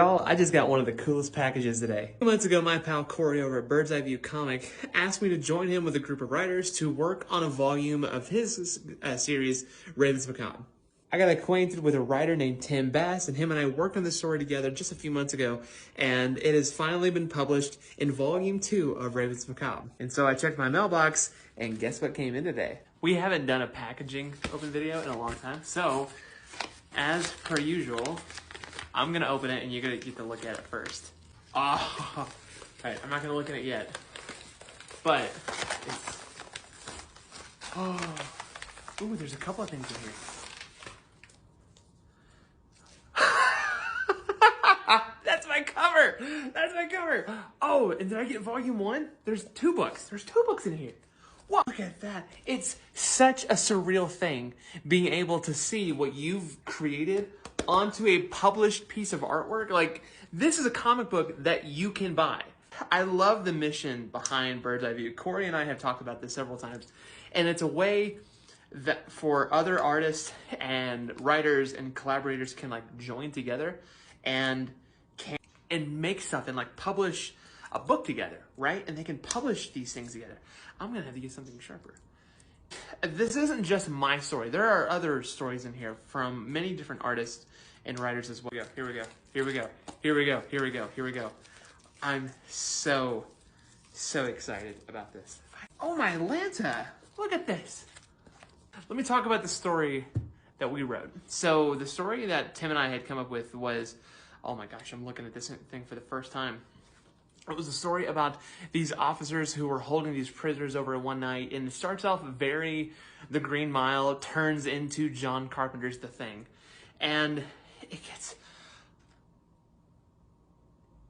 Y'all, I just got one of the coolest packages today. A few months ago, my pal Corey over at Bird's Eye View Comic asked me to join him with a group of writers to work on a volume of his series, Ravens Macabre. I got acquainted with a writer named Tim Bass, and him and I worked on this story together just a few months ago, and it has finally been published in Volume 2 of Ravens Macabre. And so I checked my mailbox, and guess what came in today? We haven't done a packaging open video in a long time, so as per usual, I'm gonna open it and you're gonna get to look at it first. Oh, all right, I'm not gonna look at it yet, but it's, ooh, there's a couple of things in here. That's my cover. That's my cover. Oh, and did I get volume 1? There's 2 books. There's 2 books in here. Wow, look at that. It's such a surreal thing being able to see what you've created onto a published piece of artwork. Like, this is a comic book that you can buy. I love the mission behind Bird's Eye View. Corey and I have talked about this several times, and it's a way that for other artists and writers and collaborators can like join together and make stuff and like publish a book together, right? And they can publish these things together. I'm gonna have to get something sharper. This isn't just my story. There are other stories in here from many different artists and writers as well. Here we go. Here we go. Here we go. Here we go. Here we go. I'm so excited about this. Oh my Lanta! Look at this. Let me talk about the story that we wrote. So the story that Tim and I had come up with was, oh my gosh, I'm looking at this thing for the first time. It was a story about these officers who were holding these prisoners over one night, and it starts off very The Green Mile, turns into John Carpenter's The Thing. And it gets,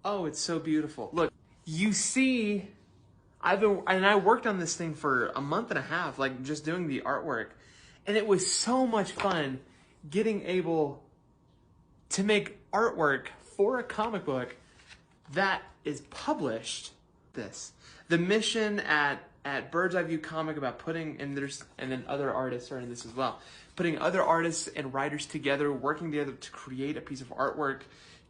oh, it's so beautiful. Look, you see, I worked on this thing for a month and a half, like just doing the artwork, and it was so much fun getting able to make artwork for a comic book that is published. The mission at Bird's Eye View Comic about putting, and then other artists are in this as well, putting other artists and writers together, working together to create a piece of artwork,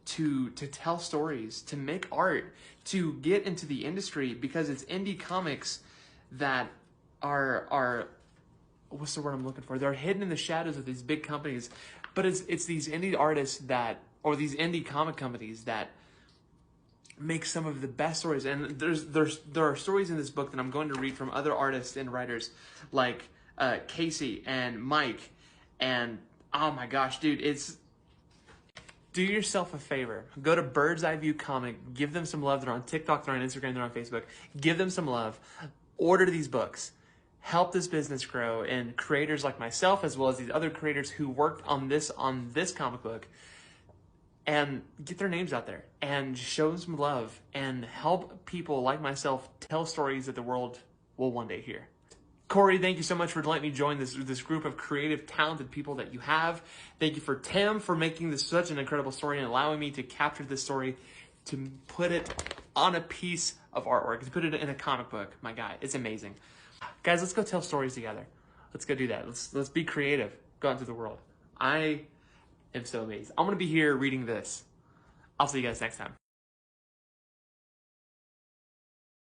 to tell stories, to make art, to get into the industry, because it's indie comics that are what's the word I'm looking for? They're hidden in the shadows of these big companies, but it's these indie artists or these indie comic companies that make some of the best stories. And there are stories in this book that I'm going to read from other artists and writers like Casey and Mike, and oh my gosh, dude, do yourself a favor. Go to Bird's Eye View Comic, give them some love. They're on TikTok, they're on Instagram, they're on Facebook. Give them some love. Order these books. Help this business grow, and creators like myself, as well as these other creators who worked on this comic book, and get their names out there and show them some love and help people like myself tell stories that the world will one day hear. Corey, thank you so much for letting me join this group of creative, talented people that you have. Thank you for Tim for making this such an incredible story and allowing me to capture this story, to put it on a piece of artwork, to put it in a comic book. My guy, it's amazing. Guys, let's go tell stories together. Let's go do that. Let's be creative. Go out into the world. I am so amazed. I'm going to be here reading this. I'll see you guys next time.